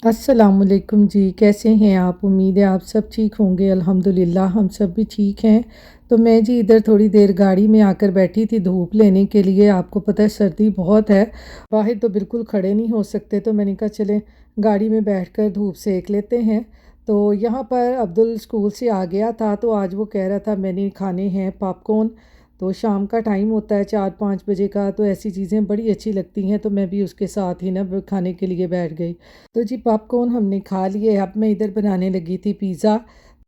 अस्सलामुअलैकुम जी, कैसे हैं आप? उम्मीद है आप सब ठीक होंगे। अल्हम्दुलिल्लाह हम सब भी ठीक हैं। तो मैं जी इधर थोड़ी देर गाड़ी में आकर बैठी थी धूप लेने के लिए। आपको पता है सर्दी बहुत है, बाहर तो बिल्कुल खड़े नहीं हो सकते। तो मैंने कहा चलें गाड़ी में बैठकर धूप सेक लेते हैं। तो यहाँ पर अब्दुल स्कूल से आ गया था, तो आज वो कह रहा था मैंने खाने हैं पॉपकॉर्न। तो शाम का टाइम होता है 4-5 बजे का, तो ऐसी चीज़ें बड़ी अच्छी लगती हैं। तो मैं भी उसके साथ ही ना खाने के लिए बैठ गई। तो जी पॉपकॉर्न हमने खा लिए। अब मैं इधर बनाने लगी थी पिज़्ज़ा।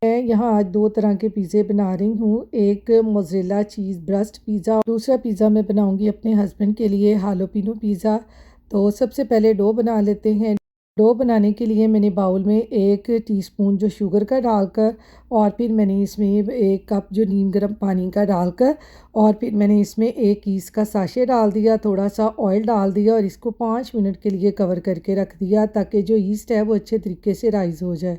मैं यहाँ आज दो तरह के पिज़्ज़े बना रही हूँ, एक मोज़रेला चीज़ ब्रस्ट पिज़्ज़ा, दूसरा पिज़्ज़ा मैं बनाऊँगी अपने हस्बैंड के लिए हालोपिनो पिज़्ज़ा। तो सबसे पहले डो बना लेते हैं। डो बनाने के लिए मैंने बाउल में 1 टीस्पून जो शुगर का डालकर, और फिर मैंने इसमें 1 कप जो नीम गर्म पानी का डालकर, और फिर मैंने इसमें 1 ईस्ट का साशे डाल दिया, थोड़ा सा ऑयल डाल दिया और इसको 5 मिनट के लिए कवर करके रख दिया ताकि जो ईस्ट है वो अच्छे तरीके से राइज़ हो जाए।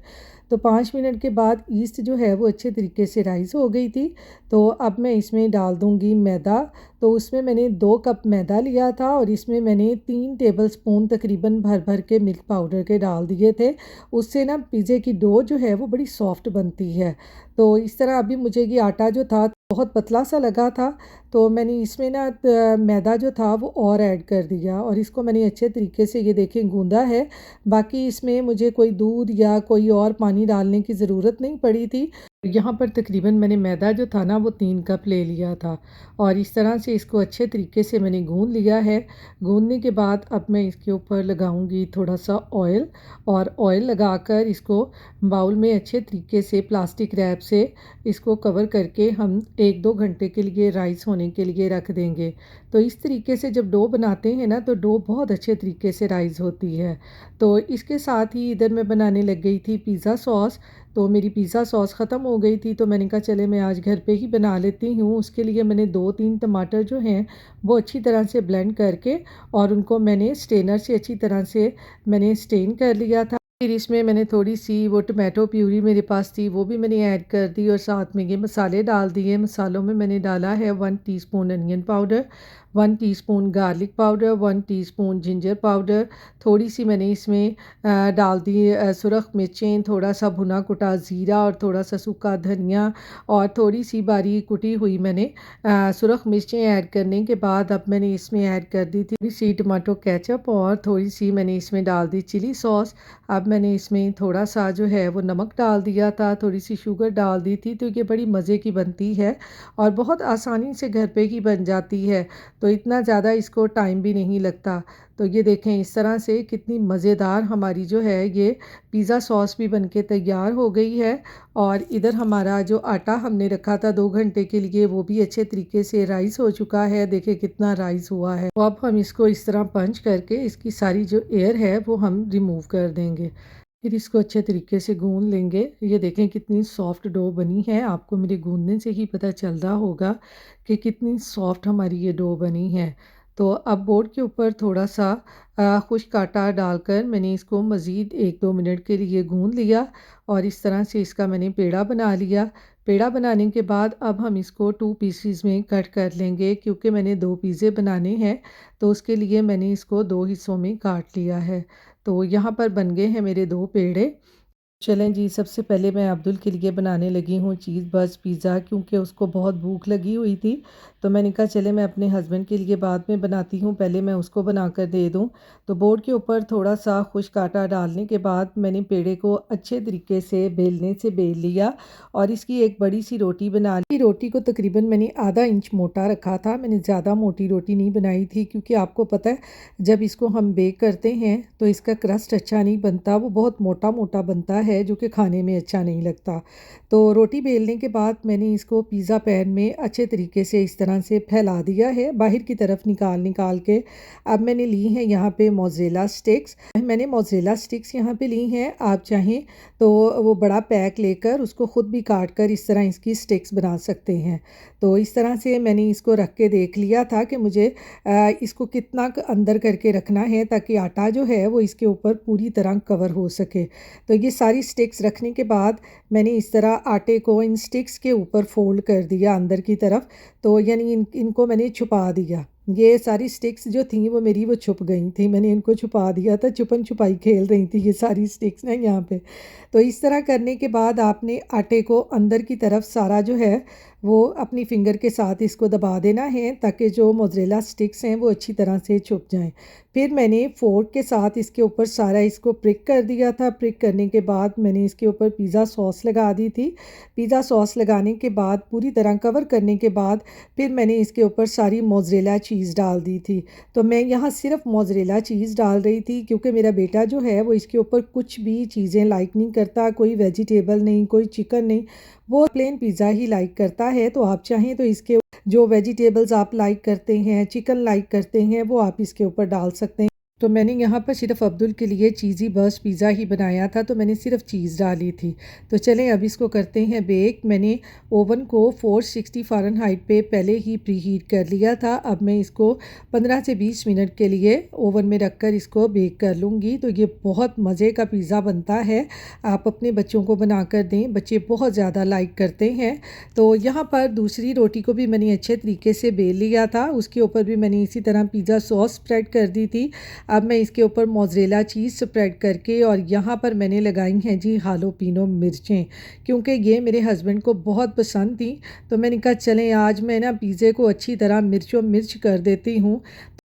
तो 5 मिनट के बाद ईस्ट जो है वो अच्छे तरीके से राइज़ हो गई थी। तो अब मैं इसमें डाल दूँगी मैदा। तो उसमें मैंने 2 कप मैदा लिया था और इसमें मैंने 3 टेबल स्पून तकरीबन भर भर के मिल्क पाउडर के डाल दिए थे। उससे ना पिज़्ज़े की डो जो है वो बड़ी सॉफ्ट बनती है। तो इस तरह अभी मुझे ये आटा जो था बहुत पतला सा लगा था, तो मैंने इसमें ना मैदा जो था वो और ऐड कर दिया और इसको मैंने अच्छे तरीके से ये देखें गूँधा है। बाकी इसमें मुझे कोई दूध या कोई और पानी डालने की ज़रूरत नहीं पड़ी थी। यहाँ पर तकरीबन मैंने मैदा जो था ना वो 3 कप ले लिया था और इस तरह से इसको अच्छे तरीके से मैंने गूँध लिया है। गूँधने के बाद अब मैं इसके ऊपर लगाऊंगी थोड़ा सा ऑयल, और ऑयल लगाकर इसको बाउल में अच्छे तरीके से प्लास्टिक रैप से इसको कवर करके हम 1-2 घंटे के लिए राइस होने के लिए रख देंगे। तो इस तरीके से जब डो बनाते हैं ना तो डो बहुत अच्छे तरीके से राइस होती है। तो इसके साथ ही इधर मैं बनाने लग गई थी पिज़्ज़ा सॉस। तो मेरी पिज़्ज़ा सॉस ख़त्म हो गई थी, तो मैंने कहा चले मैं आज घर पे ही बना लेती हूँ। उसके लिए मैंने 2-3 टमाटर जो हैं वो अच्छी तरह से ब्लेंड करके और उनको मैंने स्ट्रेनर से अच्छी तरह से मैंने स्ट्रेन कर लिया था। फिर इसमें मैंने थोड़ी सी वो टमाटो प्यूरी मेरे पास थी वो भी मैंने ऐड कर दी और साथ में ये मसाले डाल दिए। मसालों में मैंने डाला है 1 teaspoon onion powder, 1 teaspoon garlic powder, 1 teaspoon ginger powder, थोड़ी सी मैंने इसमें डाल दी सुरख मिर्चें, थोड़ा सा भुना कुटा ज़ीरा और थोड़ा सा सूखा धनिया, और थोड़ी सी बारीक कुटी हुई मैंने सुरख मिर्चें ऐड करने के बाद अब मैंने इसमें ऐड कर दी थी थोड़ी सी टमाटो केचप और थोड़ी सी मैंने इसमें डाल दी चिली सॉस। अब मैंने इसमें थोड़ा सा जो है वो नमक डाल दिया था, थोड़ी सी शुगर डाल दी थी। तो ये बड़ी मज़े की बनती है और बहुत आसानी से घर पे ही बन जाती है, तो इतना ज़्यादा इसको टाइम भी नहीं लगता। तो ये देखें इस तरह से कितनी मज़ेदार हमारी जो है ये पिज़्ज़ा सॉस भी बनके तैयार हो गई है। और इधर हमारा जो आटा हमने रखा था 2 घंटे के लिए वो भी अच्छे तरीके से राइस हो चुका है। देखें कितना राइस हुआ है। तो अब हम इसको इस तरह पंच करके इसकी सारी जो एयर है वो हम रिमूव कर देंगे। फिर इसको अच्छे तरीके से गूंद लेंगे। ये देखें कितनी सॉफ्ट डो बनी है, आपको मेरे गूंदने से ही पता चल रहा होगा कि कितनी सॉफ्ट हमारी ये डो बनी है। तो अब बोर्ड के ऊपर थोड़ा सा खुश्क आटा डालकर मैंने इसको मज़ीद 1-2 मिनट के लिए गूंद लिया और इस तरह से इसका मैंने पेड़ा बना लिया। पेड़ा बनाने के बाद अब हम इसको 2 पीसीज में कट कर लेंगे, क्योंकि मैंने 2 पिज़्ज़े बनाने हैं तो उसके लिए मैंने इसको 2 हिस्सों में काट लिया है। तो यहाँ पर बन गए हैं मेरे 2 पेड़े। चलें जी, सबसे पहले मैं अब्दुल के लिए बनाने लगी हूँ चीज़ बज़ पिज़्ज़ा, क्योंकि उसको बहुत भूख लगी हुई थी। तो मैंने कहा चले मैं अपने हस्बैंड के लिए बाद में बनाती हूँ, पहले मैं उसको बनाकर दे दूँ। तो बोर्ड के ऊपर थोड़ा सा खुश्क आटा डालने के बाद मैंने पेड़े को अच्छे तरीके से बेलने से बेल लिया और इसकी एक बड़ी सी रोटी बना ली। रोटी को तकरीबन मैंने आधा इंच मोटा रखा था, मैंने ज़्यादा मोटी रोटी नहीं बनाई थी, क्योंकि आपको पता है जब इसको हम बेक करते हैं तो इसका क्रस्ट अच्छा नहीं बनता, वो बहुत मोटा मोटा बनता है जो कि खाने में अच्छा नहीं लगता। तो रोटी बेलने के बाद मैंने इसको पिज़्ज़ा पैन में अच्छे तरीके से इस तरह से फैला दिया है बाहर की तरफ निकाल निकाल के। अब मैंने ली हैं यहाँ पे मोज़रेला स्टिक्स, मैंने मोज़रेला स्टिक्स यहाँ पे ली हैं। आप चाहें तो वो बड़ा पैक लेकर उसको ख़ुद भी काट कर इस तरह इसकी स्टिक्स बना सकते हैं। तो इस तरह से मैंने इसको रख के देख लिया था कि मुझे इसको कितना अंदर करके रखना है ताकि आटा जो है वो इसके ऊपर पूरी तरह कवर हो सके। तो ये सारी स्टिक्स रखने के बाद मैंने इस तरह आटे को इन स्टिक्स के ऊपर फोल्ड कर दिया अंदर की तरफ, तो यानी इनको मैंने छुपा दिया। ये सारी स्टिक्स जो थी वो मेरी वो छुप गई थी, मैंने इनको छुपा दिया था, छुपन छुपाई खेल रही थी ये सारी स्टिक्स ना यहाँ पे। तो इस तरह करने के बाद आपने आटे को अंदर की तरफ सारा जो है वो अपनी फिंगर के साथ इसको दबा देना है, ताकि जो मोज़रेला स्टिक्स हैं वो अच्छी तरह से छुप जाएं। फिर मैंने फ़ोर्क के साथ इसके ऊपर सारा इसको प्रिक कर दिया था। प्रिक करने के बाद मैंने इसके ऊपर पिज़्ज़ा सॉस लगा दी थी। पिज़्ज़ा सॉस लगाने के बाद पूरी तरह कवर करने के बाद फिर मैंने इसके ऊपर सारी मोज़रेला चीज़ डाल दी थी। तो मैं यहाँ सिर्फ मोज़रेला चीज़ डाल रही थी, क्योंकि मेरा बेटा जो है वो इसके ऊपर कुछ भी चीज़ें लाइक नहीं करता, कोई वेजिटेबल नहीं, कोई चिकन नहीं, वो प्लेन पिज़्ज़ा ही लाइक करता है। तो आप चाहें तो इसके जो वेजिटेबल्स आप लाइक करते हैं, चिकन लाइक करते हैं, वो आप इसके ऊपर डाल सकते हैं। तो मैंने यहाँ पर सिर्फ अब्दुल के लिए चीज़ी बर्स्ट पिज़्ज़ा ही बनाया था, तो मैंने सिर्फ चीज़ डाली थी। तो चलें अब इसको करते हैं बेक। मैंने ओवन को 460 फ़ारेनहाइट पे पहले ही प्री हीट कर लिया था। अब मैं इसको 15 से 20 मिनट के लिए ओवन में रख कर इसको बेक कर लूँगी। तो ये बहुत मज़े का पिज़्ज़ा बनता है, आप अपने बच्चों को बना कर दें, बच्चे बहुत ज़्यादा लाइक करते हैं। तो यहाँ पर दूसरी रोटी को भी मैंने अच्छे तरीके से बेल लिया था, उसके ऊपर भी मैंने इसी तरह पिज़्ज़ा सॉस स्प्रेड कर दी थी। अब मैं इसके ऊपर मोज़रेला चीज़ स्प्रेड करके और यहाँ पर मैंने लगाई हैं जी हालोपीनो मिर्चें, क्योंकि ये मेरे हस्बैंड को बहुत पसंद थी। तो मैंने कहा चलें आज मैं ना पिज़्ज़े को अच्छी तरह मिर्चों मिर्च कर देती हूँ।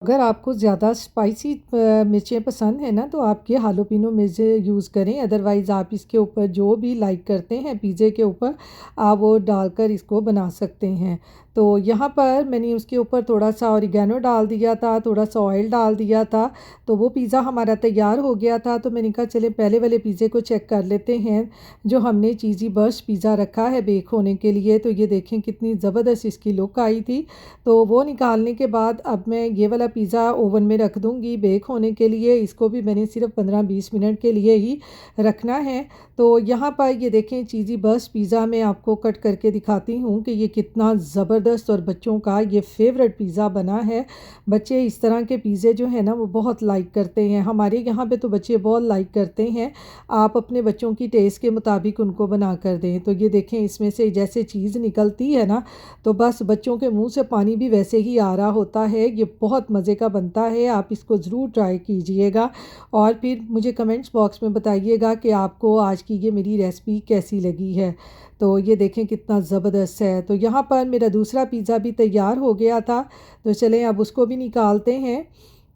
अगर आपको ज़्यादा स्पाइसी मिर्चें पसंद है ना, तो आप ये हालोपीनो मिर्च यूज़ करें। अदरवाइज़ आप इसके ऊपर जो भी लाइक करते हैं पिज़्ज़े के ऊपर, आप वो डालकर इसको बना सकते हैं। तो यहाँ पर मैंने उसके ऊपर थोड़ा सा ऑरिगेनो डाल दिया था, थोड़ा सा ऑयल डाल दिया था। तो वो पिज़्ज़ा हमारा तैयार हो गया था। तो मैंने कहा चले पहले वाले पिज़्ज़े को चेक कर लेते हैं, जो हमने चीज़ी बर्स्ट पिज़्ज़ा रखा है बेक होने के लिए। तो ये देखें कितनी ज़बरदस्त इसकी लुक आई थी। तो वो निकालने के बाद अब मैं ये वाला पिज़्ज़ा ओवन में रख दूँगी बेक होने के लिए। इसको भी मैंने सिर्फ 15-20 मिनट के लिए ही रखना है। तो यहाँ पर ये देखें चीज़ी बर्स्ट पिज़्ज़ा मैं आपको कट करके दिखाती हूँ कि ये कितना ज़बरदस्त और बच्चों का ये फेवरेट पिज़्ज़ा बना है। बच्चे इस तरह के पिज़्ज़े जो है ना वो बहुत लाइक करते हैं, हमारे यहाँ पे तो बच्चे बहुत लाइक करते हैं। आप अपने बच्चों की टेस्ट के मुताबिक उनको बना कर दें। तो ये देखें इसमें से जैसे चीज़ निकलती है ना, तो बस बच्चों के मुंह से पानी भी वैसे ही आ रहा होता है। ये बहुत मज़े का बनता है, आप इसको ज़रूर ट्राई कीजिएगा और फिर मुझे कमेंट्स बॉक्स में बताइएगा कि आपको आज की ये मेरी रेसिपी कैसी लगी है। तो ये देखें कितना ज़बरदस्त है। तो यहाँ पर मेरा दूसरा पिज़्ज़ा भी तैयार हो गया था। तो चलें अब उसको भी निकालते हैं।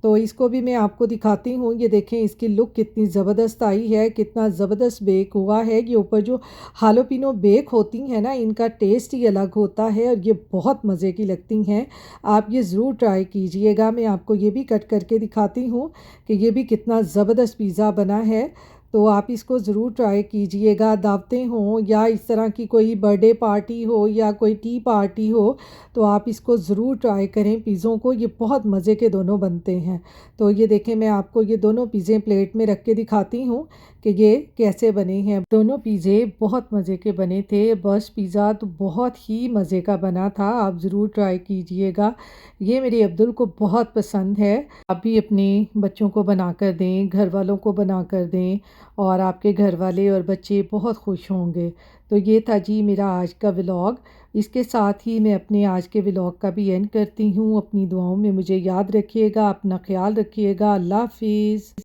तो इसको भी मैं आपको दिखाती हूँ। ये देखें इसकी लुक कितनी ज़बरदस्त आई है, कितना ज़बरदस्त बेक हुआ है। ये ऊपर जो हालोपीनो बेक होती हैं ना, इनका टेस्ट ही अलग होता है और ये बहुत मज़े की लगती हैं। आप ये ज़रूर ट्राई कीजिएगा। मैं आपको ये भी कट करके दिखाती हूँ कि ये भी कितना ज़बरदस्त पिज़्ज़ा बना है। तो आप इसको ज़रूर ट्राई कीजिएगा। दावतें हों या इस तरह की कोई बर्थडे पार्टी हो या कोई टी पार्टी हो, तो आप इसको ज़रूर ट्राई करें पिज़्ज़ों को, ये बहुत मज़े के दोनों बनते हैं। तो ये देखें मैं आपको ये दोनों पिज़्ज़े प्लेट में रख के दिखाती हूँ कि ये कैसे बने हैं। दोनों पिज़्ज़े बहुत मज़े के बने थे। बस पिज़्ज़ा तो बहुत ही मज़े का बना था, आप ज़रूर ट्राई कीजिएगा। ये मेरे अब्दुल को बहुत पसंद है। आप भी अपने बच्चों को बना कर दें, घर वालों को बना कर दें और आपके घर वाले और बच्चे बहुत खुश होंगे। तो ये था जी मेरा आज का व्लॉग। इसके साथ ही मैं अपने आज के व्लॉग का भी एंड करती हूँ। अपनी दुआओं में मुझे याद रखिएगा, अपना ख्याल रखिएगा। अल्लाह हाफ़िज़।